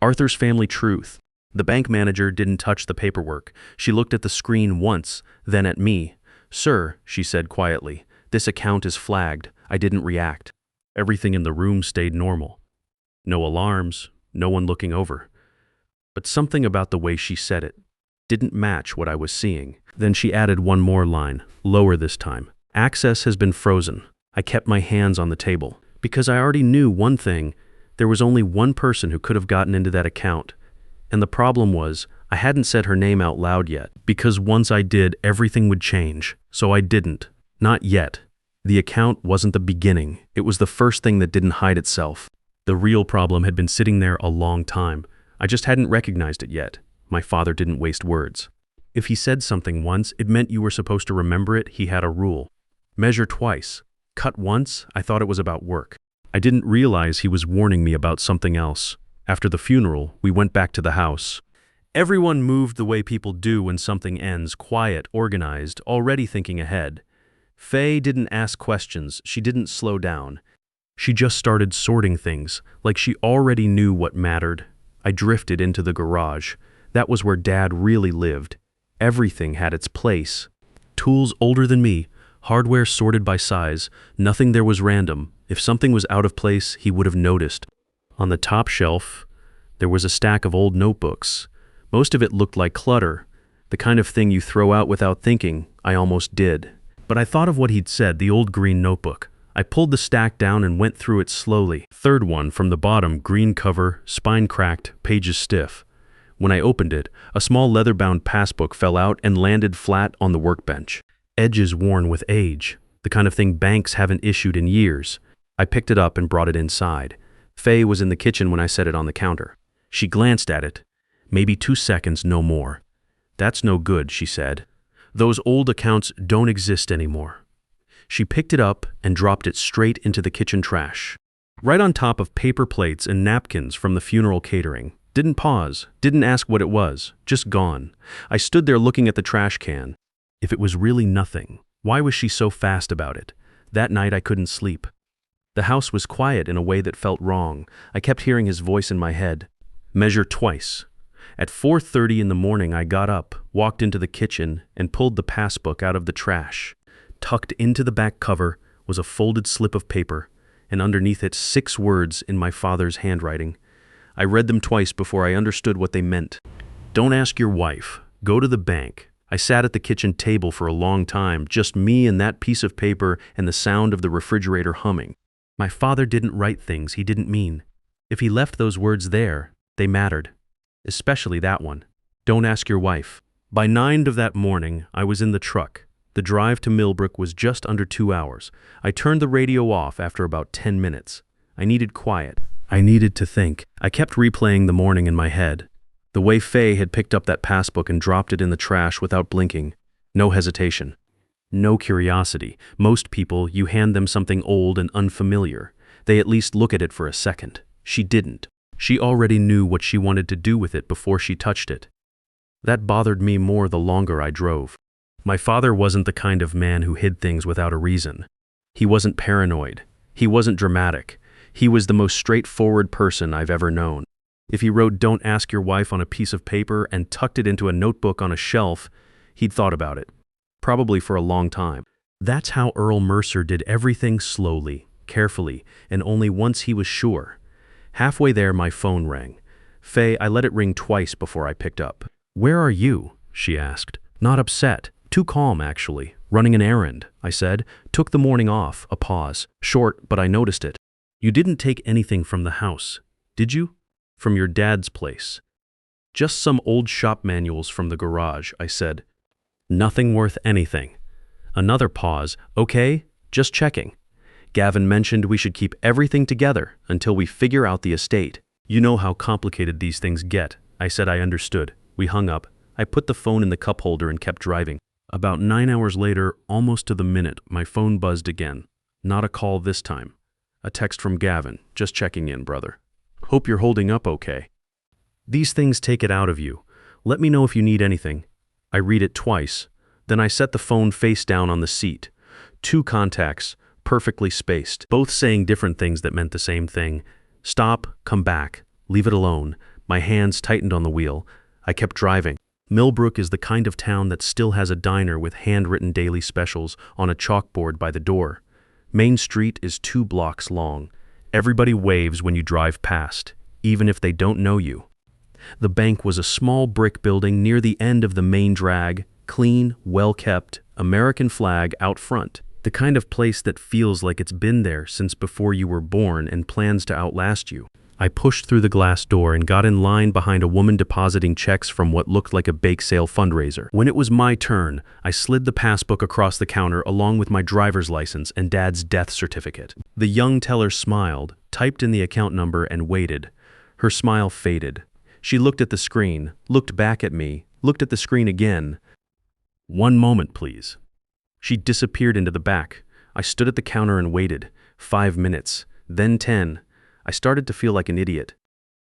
Arthur's family truth. The bank manager didn't touch the paperwork. She looked at the screen once, then at me. "Sir," she said quietly, "this account is flagged." I didn't react. Everything in the room stayed normal. No alarms, no one looking over. But something about the way she said it didn't match what I was seeing. Then she added one more line, lower this time. "Access has been frozen." I kept my hands on the table. Because I already knew one thing, there was only one person who could have gotten into that account. And the problem was, I hadn't said her name out loud yet, because once I did, everything would change. So I didn't. Not yet. The account wasn't the beginning. It was the first thing that didn't hide itself. The real problem had been sitting there a long time. I just hadn't recognized it yet. My father didn't waste words. If he said something once, it meant you were supposed to remember it. He had a rule. Measure twice. Cut once. I thought it was about work. I didn't realize he was warning me about something else. After the funeral, we went back to the house. Everyone moved the way people do when something ends, quiet, organized, already thinking ahead. Faye didn't ask questions. She didn't slow down. She just started sorting things, like she already knew what mattered. I drifted into the garage. That was where Dad really lived. Everything had its place. Tools older than me, hardware sorted by size, nothing there was random. If something was out of place, he would have noticed. On the top shelf, there was a stack of old notebooks. Most of it looked like clutter, the kind of thing you throw out without thinking. I almost did. But I thought of what he'd said, the old green notebook. I pulled the stack down and went through it slowly. Third one from the bottom, green cover, spine cracked, pages stiff. When I opened it, a small leather-bound passbook fell out and landed flat on the workbench. Edges worn with age, the kind of thing banks haven't issued in years. I picked it up and brought it inside. Faye was in the kitchen when I set it on the counter. She glanced at it. Maybe 2 seconds, no more. "That's no good," she said. "Those old accounts don't exist anymore." She picked it up and dropped it straight into the kitchen trash, right on top of paper plates and napkins from the funeral catering. Didn't pause, didn't ask what it was, just gone. I stood there looking at the trash can. If it was really nothing, why was she so fast about it? That night I couldn't sleep. The house was quiet in a way that felt wrong. I kept hearing his voice in my head. Measure twice. At 4:30 in the morning, I got up, walked into the kitchen, and pulled the passbook out of the trash. Tucked into the back cover was a folded slip of paper, and underneath it 6 words in my father's handwriting. I read them twice before I understood what they meant. "Don't ask your wife. Go to the bank." I sat at the kitchen table for a long time, just me and that piece of paper and the sound of the refrigerator humming. My father didn't write things he didn't mean. If he left those words there, they mattered. Especially that one. "Don't ask your wife." By 9 of that morning, I was in the truck. The drive to Millbrook was just under 2 hours. I turned the radio off after about 10 minutes. I needed quiet. I needed to think. I kept replaying the morning in my head. The way Faye had picked up that passbook and dropped it in the trash without blinking. No hesitation. No curiosity. Most people, you hand them something old and unfamiliar. They at least look at it for a second. She didn't. She already knew what she wanted to do with it before she touched it. That bothered me more the longer I drove. My father wasn't the kind of man who hid things without a reason. He wasn't paranoid. He wasn't dramatic. He was the most straightforward person I've ever known. If he wrote "Don't ask your wife" on a piece of paper and tucked it into a notebook on a shelf, he'd thought about it. Probably for a long time. That's how Earl Mercer did everything, slowly, carefully, and only once he was sure. Halfway there, my phone rang. Faye, I let it ring twice before I picked up. "Where are you?" she asked. Not upset. Too calm, actually. "Running an errand," I said. "Took the morning off." A pause. Short, but I noticed it. "You didn't take anything from the house, did you? From your dad's place?" "Just some old shop manuals from the garage," I said. "Nothing worth anything." Another pause. "Okay, just checking. Gavin mentioned we should keep everything together until we figure out the estate. You know how complicated these things get." I said I understood. We hung up. I put the phone in the cup holder and kept driving. About 9 hours later, almost to the minute, my phone buzzed again. Not a call this time. A text from Gavin. "Just checking in, brother. Hope you're holding up okay. These things take it out of you. Let me know if you need anything." I read it twice. Then I set the phone face down on the seat. 2 contacts, perfectly spaced, both saying different things that meant the same thing. "Stop, come back, leave it alone, My hands tightened on the wheel. I kept driving. Millbrook is the kind of town that still has a diner with handwritten daily specials on a chalkboard by the door. Main Street is 2 blocks long. Everybody waves when you drive past, even if they don't know you. The bank was a small brick building near the end of the main drag, clean, well-kept, American flag out front. The kind of place that feels like it's been there since before you were born and plans to outlast you. I pushed through the glass door and got in line behind a woman depositing checks from what looked like a bake sale fundraiser. When it was my turn, I slid the passbook across the counter along with my driver's license and Dad's death certificate. The young teller smiled, typed in the account number, and waited. Her smile faded. She looked at the screen, looked back at me, looked at the screen again. "1 moment, please." She disappeared into the back. I stood at the counter and waited. 5 minutes, then 10. I started to feel like an idiot.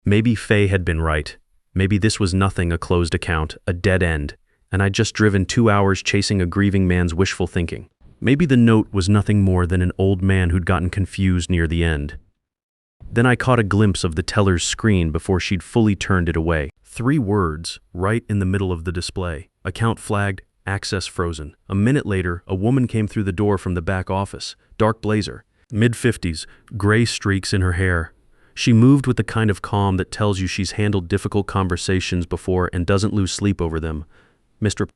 Maybe Faye had been right. Maybe this was nothing, a closed account, a dead end, and I'd just driven 2 hours chasing a grieving man's wishful thinking. Maybe the note was nothing more than an old man who'd gotten confused near the end. Then I caught a glimpse of the teller's screen before she'd fully turned it away. 3 words, right in the middle of the display. Account flagged, access frozen. A minute later, a woman came through the door from the back office, dark blazer, mid-50s, gray streaks in her hair. She moved with the kind of calm that tells you she's handled difficult conversations before and doesn't lose sleep over them. "Mr.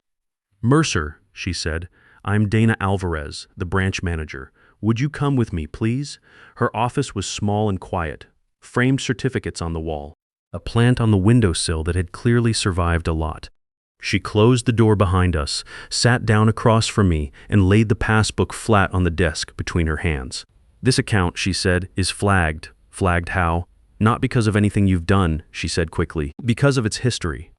Mercer," she said, "I'm Dana Alvarez, the branch manager. Would you come with me, please?" Her office was small and quiet. Framed certificates on the wall. A plant on the windowsill that had clearly survived a lot. She closed the door behind us, sat down across from me, and laid the passbook flat on the desk between her hands. "This account," she said, "is flagged." "Flagged how?" "Not because of anything you've done," she said quickly. "Because of its history."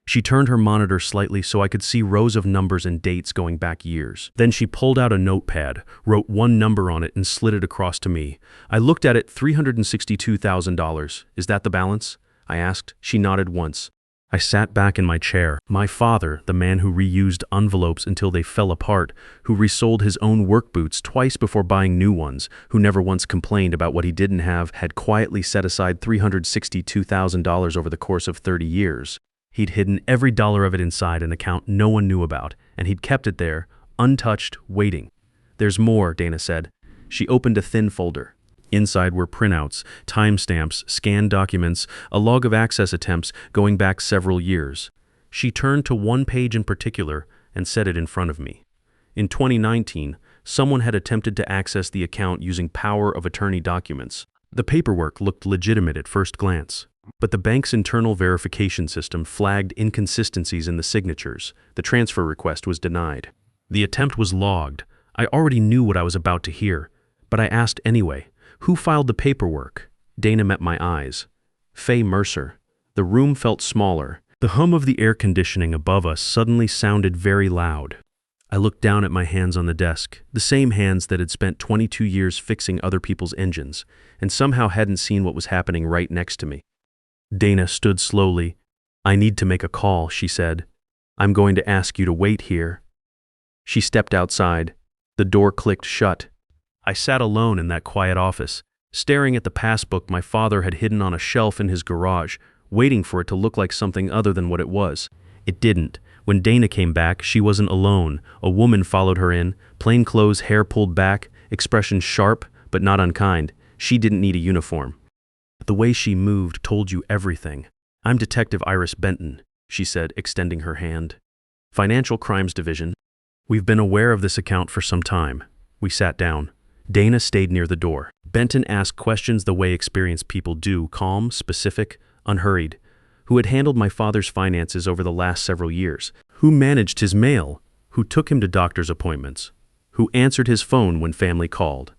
She turned her monitor slightly so I could see rows of numbers and dates going back years. Then she pulled out a notepad, wrote 1 number on it, and slid it across to me. I looked at it. $362,000. "Is that the balance?" I asked. She nodded once. I sat back in my chair. My father, the man who reused envelopes until they fell apart, who resold his own work boots twice before buying new ones, who never once complained about what he didn't have, had quietly set aside $362,000 over the course of 30 years. He'd hidden every dollar of it inside an account no one knew about, and he'd kept it there, untouched, waiting. "There's more," Dana said. She opened a thin folder. Inside were printouts, timestamps, scanned documents, a log of access attempts going back several years. She turned to 1 page in particular and set it in front of me. In 2019, someone had attempted to access the account using power of attorney documents. The paperwork looked legitimate at first glance, but the bank's internal verification system flagged inconsistencies in the signatures. The transfer request was denied. The attempt was logged. I already knew what I was about to hear, but I asked anyway. "Who filed the paperwork?" Dana met my eyes. "Faye Mercer." The room felt smaller. The hum of the air conditioning above us suddenly sounded very loud. I looked down at my hands on the desk, the same hands that had spent 22 years fixing other people's engines, and somehow hadn't seen what was happening right next to me. Dana stood slowly. "I need to make a call," she said. "I'm going to ask you to wait here." She stepped outside. The door clicked shut. I sat alone in that quiet office, staring at the passbook my father had hidden on a shelf in his garage, waiting for it to look like something other than what it was. It didn't. When Dana came back, she wasn't alone. A woman followed her in, plain clothes, hair pulled back, expression sharp but not unkind. She didn't need a uniform. The way she moved told you everything. "I'm Detective Iris Benton," she said, extending her hand. "Financial Crimes Division. We've been aware of this account for some time." We sat down. Dana stayed near the door. Benton asked questions the way experienced people do, calm, specific, unhurried. Who had handled my father's finances over the last several years? Who managed his mail? Who took him to doctor's appointments? Who answered his phone when family called?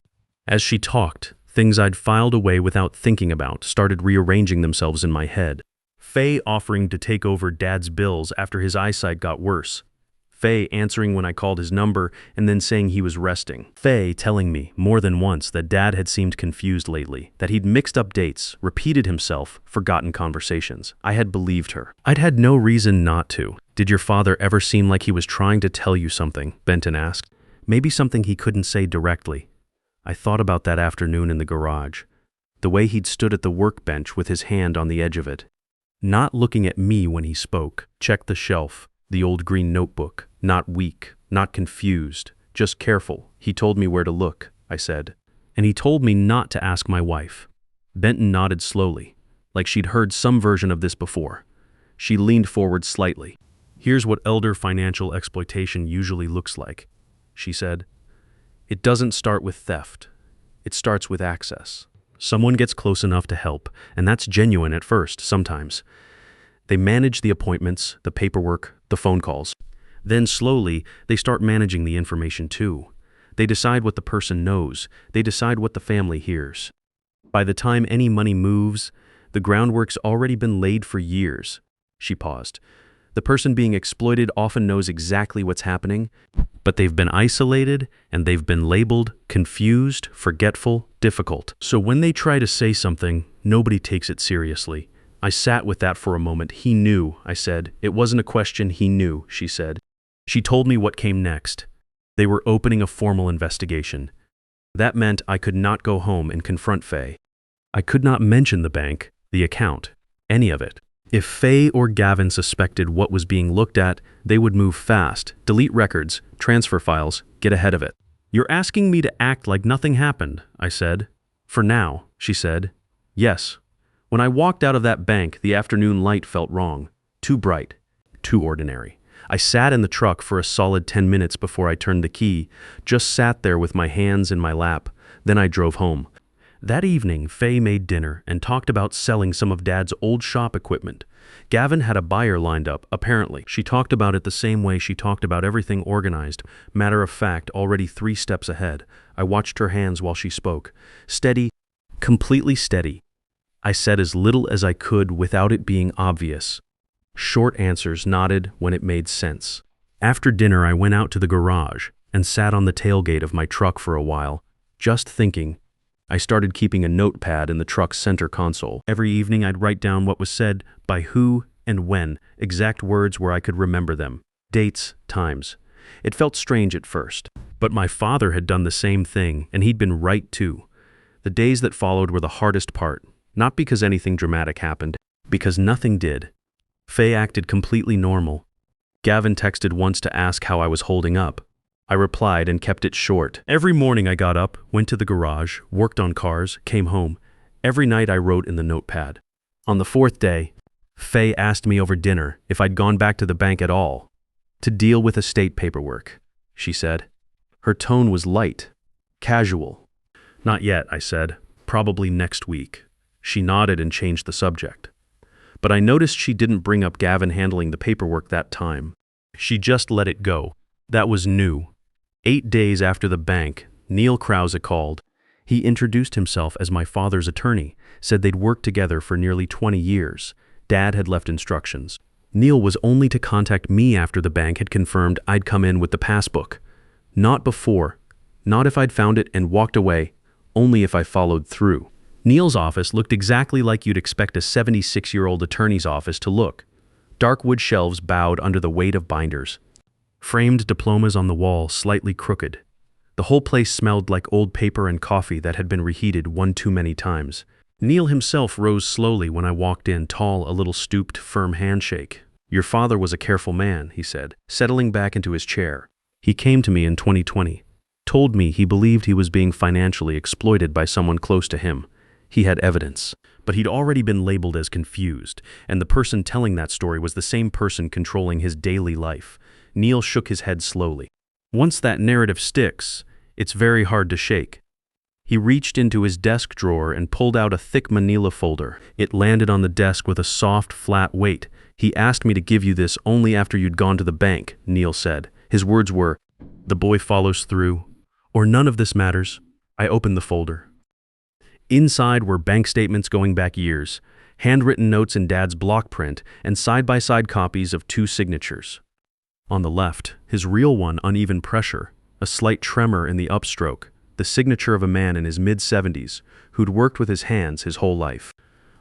As she talked, things I'd filed away without thinking about started rearranging themselves in my head. Faye offering to take over Dad's bills after his eyesight got worse. Faye answering when I called his number and then saying he was resting. Faye telling me more than once that Dad had seemed confused lately, that he'd mixed up dates, repeated himself, forgotten conversations. I had believed her. I'd had no reason not to. "Did your father ever seem like he was trying to tell you something?" Benton asked. "Maybe something he couldn't say directly." I thought about that afternoon in the garage. The way he'd stood at the workbench with his hand on the edge of it. not looking at me when he spoke. Checked the shelf, the old green notebook. Not weak, not confused, just careful. He told me where to look, I said. And he told me not to ask my wife. Benton nodded slowly, like she'd heard some version of this before. She leaned forward slightly. Here's what elder financial exploitation usually looks like, she said. It doesn't start with theft. It starts with access. Someone gets close enough to help, and that's genuine at first, sometimes. They manage the appointments, the paperwork, the phone calls. Then slowly, they start managing the information too. They decide what the person knows. They decide what the family hears. By the time any money moves, the groundwork's already been laid for years. She paused. The person being exploited often knows exactly what's happening, but they've been isolated and they've been labeled confused, forgetful, difficult. So when they try to say something, nobody takes it seriously. I sat with that for a moment. He knew, I said. It wasn't a question, he knew, she said. She told me what came next. They were opening a formal investigation. That meant I could not go home and confront Faye. I could not mention the bank, the account, any of it. If Faye or Gavin suspected what was being looked at, they would move fast, delete records, transfer files, get ahead of it. You're asking me to act like nothing happened, I said. For now, she said. Yes. When I walked out of that bank, the afternoon light felt wrong. Too bright. Too ordinary. I sat in the truck for a solid 10 minutes before I turned the key, just sat there with my hands in my lap. Then I drove home. That evening, Faye made dinner and talked about selling some of Dad's old shop equipment. Gavin had a buyer lined up, apparently. She talked about it the same way she talked about everything organized, matter of fact, already 3 steps ahead. I watched her hands while she spoke. Steady, completely steady. I said as little as I could without it being obvious. Short answers, nodded when it made sense. After dinner, I went out to the garage and sat on the tailgate of my truck for a while, just thinking. I started keeping a notepad in the truck's center console. Every evening I'd write down what was said, by who and when, exact words where I could remember them, dates, times. It felt strange at first, but my father had done the same thing, and he'd been right too. The days that followed were the hardest part, not because anything dramatic happened, because nothing did. Faye acted completely normal. Gavin texted once to ask how I was holding up. I replied and kept it short. Every morning I got up, went to the garage, worked on cars, came home. Every night I wrote in the notepad. On the 4th day, Faye asked me over dinner if I'd gone back to the bank at all, to deal with estate paperwork, she said. Her tone was light, casual. Not yet, I said. Probably next week. She nodded and changed the subject. But I noticed she didn't bring up Gavin handling the paperwork that time. She just let it go. That was new. 8 days after the bank, Neil Krause called. He introduced himself as my father's attorney, said they'd worked together for nearly 20 years. Dad had left instructions. Neil was only to contact me after the bank had confirmed I'd come in with the passbook. Not before. Not if I'd found it and walked away. Only if I followed through. Neil's office looked exactly like you'd expect a 76-year-old attorney's office to look. Dark wood shelves bowed under the weight of binders. Framed diplomas on the wall, slightly crooked. The whole place smelled like old paper and coffee that had been reheated one too many times. Neil himself rose slowly when I walked in, tall, a little stooped, firm handshake. Your father was a careful man, he said, settling back into his chair. He came to me in 2020, told me he believed he was being financially exploited by someone close to him. He had evidence, but he'd already been labeled as confused, and the person telling that story was the same person controlling his daily life. Neil shook his head slowly. Once that narrative sticks, it's very hard to shake. He reached into his desk drawer and pulled out a thick manila folder. It landed on the desk with a soft, flat weight. He asked me to give you this only after you'd gone to the bank, Neil said. His words were, the boy follows through, or none of this matters. I opened the folder. Inside were bank statements going back years, handwritten notes in Dad's block print, and side-by-side copies of 2 signatures. On the left, his real one, uneven pressure, a slight tremor in the upstroke, the signature of a man in his mid-70s who'd worked with his hands his whole life.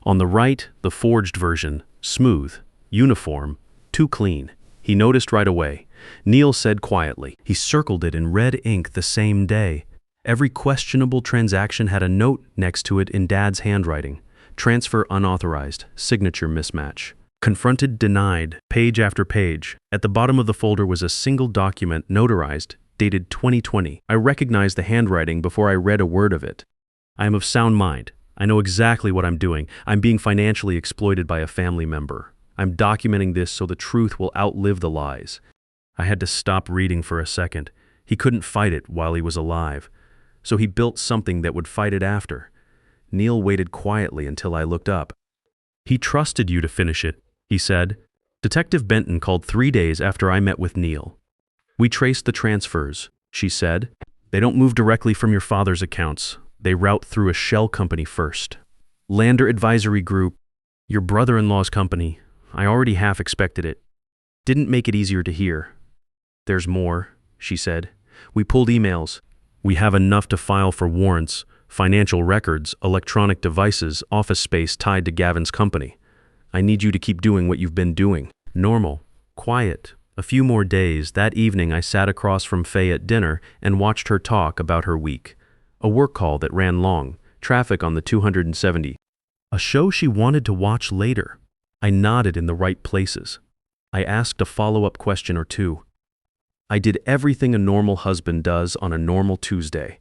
On the right, the forged version, smooth, uniform, too clean. He noticed right away. Neil said quietly. He circled it in red ink the same day. Every questionable transaction had a note next to it in Dad's handwriting. Transfer unauthorized, signature mismatch. Confronted, denied, page after page. At the bottom of the folder was a single document notarized, dated 2020. I recognized the handwriting before I read a word of it. I am of sound mind. I know exactly what I'm doing. I'm being financially exploited by a family member. I'm documenting this so the truth will outlive the lies. I had to stop reading for a second. He couldn't fight it while he was alive, so he built something that would fight it after. Neil waited quietly until I looked up. He trusted you to finish it, he said. Detective Benton called 3 days after I met with Neil. We traced the transfers, she said. They don't move directly from your father's accounts. They route through a shell company first. Lander Advisory Group, your brother-in-law's company. I already half expected it. Didn't make it easier to hear. There's more, she said. We pulled emails. We have enough to file for warrants, financial records, electronic devices, office space tied to Gavin's company. I need you to keep doing what you've been doing. Normal, quiet. A few more days. That evening I sat across from Faye at dinner and watched her talk about her week. A work call that ran long, traffic on the 270. A show she wanted to watch later. I nodded in the right places. I asked a follow-up question or two. I did everything a normal husband does on a normal Tuesday.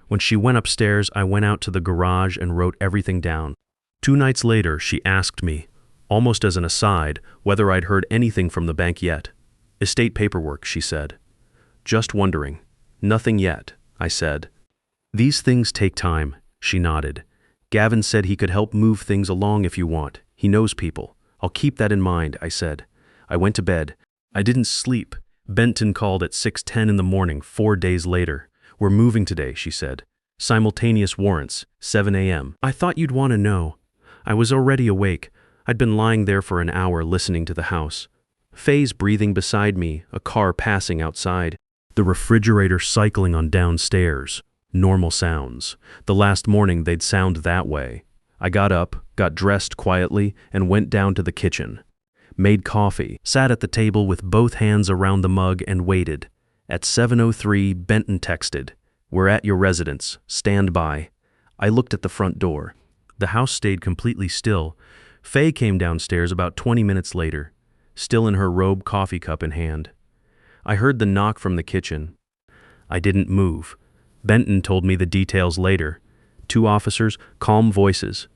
When she went upstairs, I went out to the garage and wrote everything down. 2 nights later, she asked me, almost as an aside, whether I'd heard anything from the bank yet. Estate paperwork, she said. Just wondering. Nothing yet, I said. These things take time, she nodded. Gavin said he could help move things along if you want. He knows people. I'll keep that in mind, I said. I went to bed. I didn't sleep. Benton called at 6:10 in the morning, 4 days later. We're moving today, she said. Simultaneous warrants, 7 a.m. I thought you'd want to know. I was already awake. I'd been lying there for an hour listening to the house. Faye's breathing beside me, a car passing outside. The refrigerator cycling on downstairs. Normal sounds. The last morning they'd sound that way. I got up, got dressed quietly, and went down to the kitchen. Made coffee, sat at the table with both hands around the mug and waited. At 7:03, Benton texted, "We're at your residence. Stand by." I looked at the front door. The house stayed completely still. Faye came downstairs about 20 minutes later, still in her robe, coffee cup in hand. I heard the knock from the kitchen. I didn't move. Benton told me the details later. 2 officers, calm voices.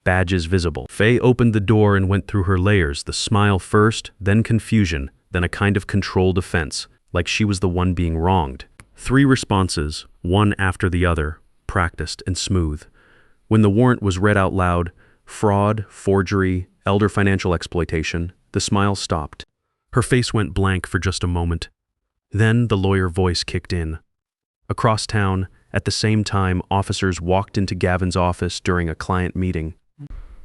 Badges visible. Faye opened the door and went through her layers, the smile first, then confusion, then a kind of controlled offense, like she was the one being wronged. 3 responses, one after the other, practiced and smooth. When the warrant was read out loud, fraud, forgery, elder financial exploitation, the smile stopped. Her face went blank for just a moment. Then the lawyer voice kicked in. Across town, at the same time, officers walked into Gavin's office during a client meeting.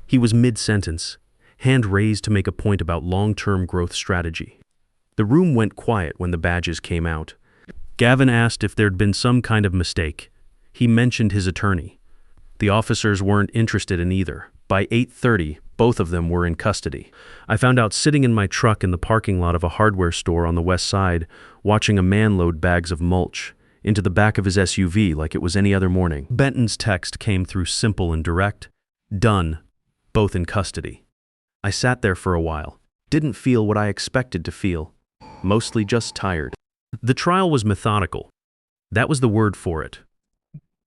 He was mid-sentence, hand raised to make a point about long-term growth strategy. The room went quiet when the badges came out. Gavin asked if there'd been some kind of mistake. He mentioned his attorney. The officers weren't interested in either. By 8:30, both of them were in custody. I found out sitting in my truck in the parking lot of a hardware store on the west side, watching a man load bags of mulch into the back of his SUV like it was any other morning. Benton's text came through simple and direct. Done. Both in custody. I sat there for a while. Didn't feel what I expected to feel. Mostly just tired. The trial was methodical. That was the word for it.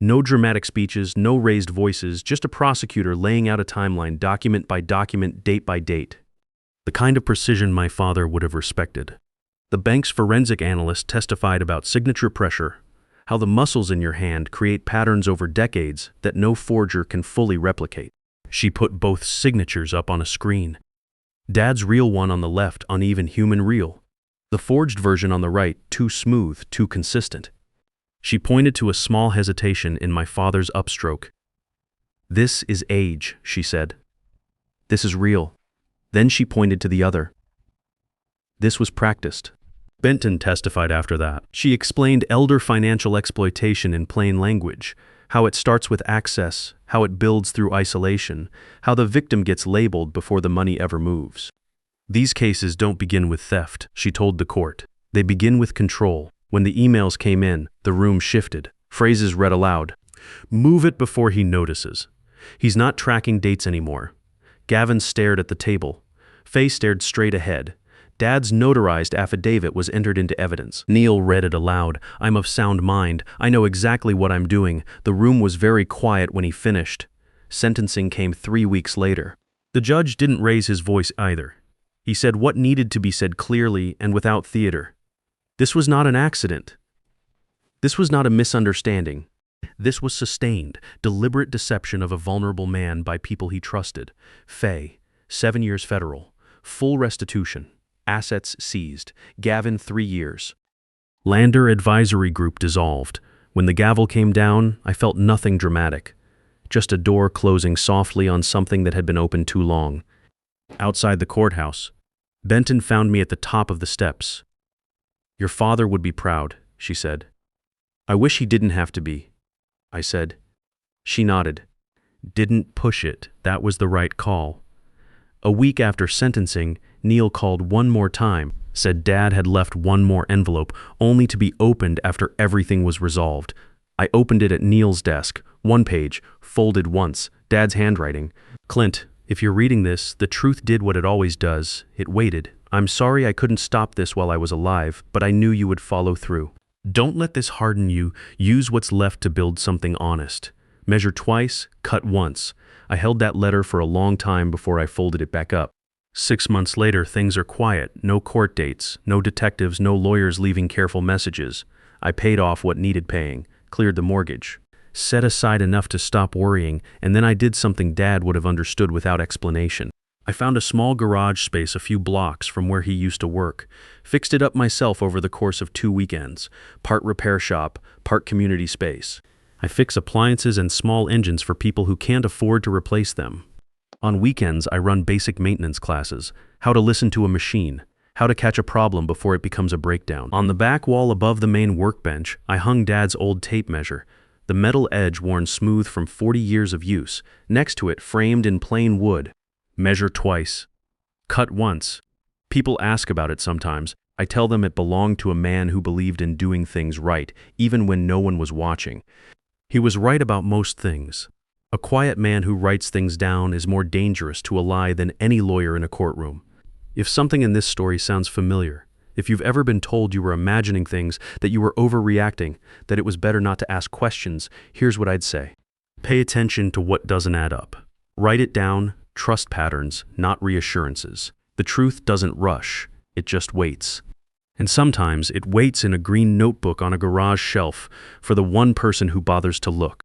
No dramatic speeches, no raised voices, just a prosecutor laying out a timeline, document by document, date by date. The kind of precision my father would have respected. The bank's forensic analyst testified about signature pressure, how the muscles in your hand create patterns over decades that no forger can fully replicate. She put both signatures up on a screen. Dad's real one on the left, uneven human real. The forged version on the right, too smooth, too consistent. She pointed to a small hesitation in my father's upstroke. This is age, she said. This is real. Then she pointed to the other. This was practiced. Benton testified after that. She explained elder financial exploitation in plain language, how it starts with access, how it builds through isolation, how the victim gets labeled before the money ever moves. These cases don't begin with theft, she told the court. They begin with control. When the emails came in, the room shifted. Phrases read aloud. Move it before he notices. He's not tracking dates anymore. Gavin stared at the table. Faye stared straight ahead. Dad's notarized affidavit was entered into evidence. Neil read it aloud. I'm of sound mind. I know exactly what I'm doing. The room was very quiet when he finished. Sentencing came 3 weeks later. The judge didn't raise his voice either. He said what needed to be said clearly and without theater. This was not an accident. This was not a misunderstanding. This was sustained, deliberate deception of a vulnerable man by people he trusted. Faye, 7 years federal. Full restitution. Assets seized. Gavin, 3 years. Lander Advisory Group dissolved. When the gavel came down, I felt nothing dramatic. Just a door closing softly on something that had been open too long. Outside the courthouse, Benton found me at the top of the steps. Your father would be proud, she said. I wish he didn't have to be, I said. She nodded. Didn't push it. That was the right call. A week after sentencing, Neil called one more time, said Dad had left one more envelope, only to be opened after everything was resolved. I opened it at Neil's desk, 1 page, folded once, Dad's handwriting. Clint, if you're reading this, the truth did what it always does. It waited. I'm sorry I couldn't stop this while I was alive, but I knew you would follow through. Don't let this harden you. Use what's left to build something honest. Measure twice, cut once. I held that letter for a long time before I folded it back up. 6 months later, things are quiet. No court dates, no detectives, no lawyers leaving careful messages. I paid off what needed paying, cleared the mortgage, set aside enough to stop worrying, and then I did something Dad would have understood without explanation. I found a small garage space a few blocks from where he used to work, fixed it up myself over the course of 2 weekends, part repair shop, part community space. I fix appliances and small engines for people who can't afford to replace them. On weekends, I run basic maintenance classes, how to listen to a machine, how to catch a problem before it becomes a breakdown. On the back wall above the main workbench, I hung Dad's old tape measure, the metal edge worn smooth from 40 years of use. Next to it, framed in plain wood, measure twice, cut once. People ask about it sometimes. I tell them it belonged to a man who believed in doing things right, even when no one was watching. He was right about most things. A quiet man who writes things down is more dangerous to a lie than any lawyer in a courtroom. If something in this story sounds familiar, if you've ever been told you were imagining things, that you were overreacting, that it was better not to ask questions, here's what I'd say. Pay attention to what doesn't add up. Write it down, trust patterns, not reassurances. The truth doesn't rush, it just waits. And sometimes it waits in a green notebook on a garage shelf for the one person who bothers to look.